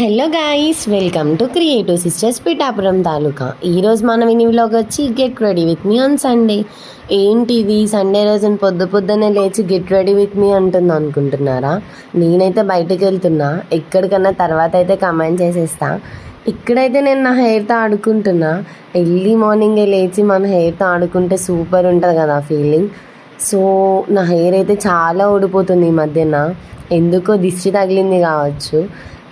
Hello guys, welcome to creative sisters Pithapuram taluka. ఈరోజు మన mini vlog వచ్చి get ready with me on Sunday. ఏంటిది Sunday రోజున పొద్దున్నే లేచి గెట్ రెడీ విత్ మీ అంటుంది అనుకుంటున్నారా? నేనైతే బయటకు వెళ్తున్నా, ఎక్కడికన్నా తర్వాత అయితే కమెంట్ చేసేస్తా. ఇక్కడైతే నేను నా హెయిర్తో ఆడుకుంటున్నా. ఎర్లీ మార్నింగే లేచి మన హెయిర్తో ఆడుకుంటే సూపర్ ఉంటుంది కదా ఫీలింగ్. సో నా హెయిర్ అయితే చాలా ఊడిపోతుంది ఈ మధ్యన, ఎందుకో దిష్టి తగిలింది కావచ్చు.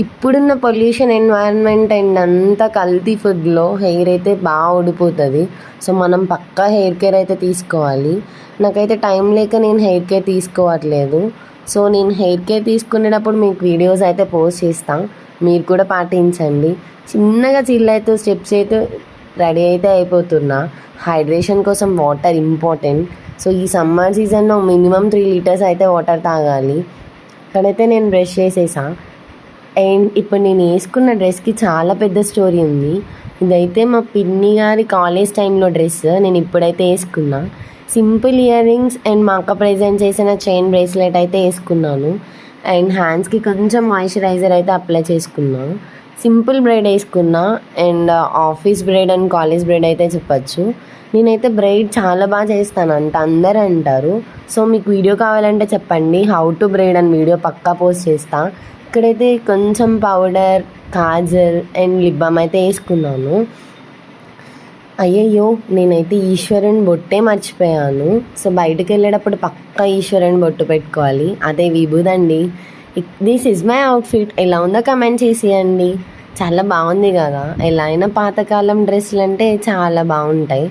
ఇప్పుడున్న పొల్యూషన్ ఎన్వైరన్మెంట్ అండ్ అంతా కల్తీ ఫుడ్లో హెయిర్ అయితే బాగా ఊడిపోతుంది. సో మనం పక్కా హెయిర్ కేర్ అయితే తీసుకోవాలి. నాకైతే టైం లేక నేను హెయిర్ కేర్ తీసుకోవట్లేదు. సో నేను హెయిర్ కేర్ తీసుకునేటప్పుడు మీకు వీడియోస్ అయితే పోస్ట్ చేస్తాను, మీరు కూడా పాటించండి. చిన్నగా చిల్ అయితే స్టెప్స్ అయితే రెడీ అయితే అయిపోతున్నా. హైడ్రేషన్ కోసం వాటర్ ఇంపార్టెంట్. సో ఈ సమ్మర్ సీజన్లో మినిమం 3 లీటర్స్ అయితే వాటర్ తాగాలి. ఇక్కడైతే నేను బ్రష్ చేసేసా. అండ్ ఇప్పుడు నేను వేసుకున్న డ్రెస్కి చాలా పెద్ద స్టోరీ ఉంది. ఇదైతే మా పిన్ని గారి కాలేజ్ టైంలో డ్రెస్, నేను ఇప్పుడైతే వేసుకున్నా. సింపుల్ ఇయర్ రింగ్స్ అండ్ మా అక్క ప్రజెంట్ చేసిన చైన్ బ్రేస్లెట్ అయితే వేసుకున్నాను. అండ్ హ్యాండ్స్కి కొంచెం మాయిశ్చరైజర్ అయితే అప్లై చేసుకున్నాను. సింపుల్ బ్రైడ్ వేసుకున్నా. And office bride and college braid అయితే చెప్పచ్చు. నేనైతే బ్రైడ్ చాలా బాగా చేస్తానంట అందరూ అంటారు. సో మీకు వీడియో కావాలంటే చెప్పండి, హౌ టు బ్రైడ్ అని వీడియో పక్కా పోస్ట్ చేస్తా. ఇక్కడైతే కొంచెం powder, Kajal and lip balm అయితే వేసుకున్నాను. అయ్యయ్యో, నేనైతే ఈశ్వరుని బొట్టే మర్చిపోయాను. సో బయటకు వెళ్ళేటప్పుడు పక్కా ఈశ్వరుని బొట్టు పెట్టుకోవాలి, అదే విభూదండి. This is my outfit. ఎలా ఉందో కమెంట్ చేసేయండి. చాలా బాగుంది కదా. ఎలా అయినా పాతకాలం డ్రెస్సులు అంటే చాలా బాగుంటాయి.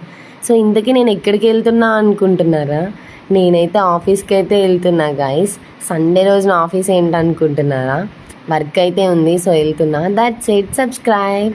సో ఇంతకీ నేను ఎక్కడికి వెళ్తున్నా అనుకుంటున్నారా? నేనైతే ఆఫీస్కి అయితే వెళ్తున్నా గైస్. సండే రోజున ఆఫీస్ ఏంటనుకుంటున్నారా? వర్క్ అయితే ఉంది, సో వెళ్తున్నా. That's it. సబ్స్క్రైబ్.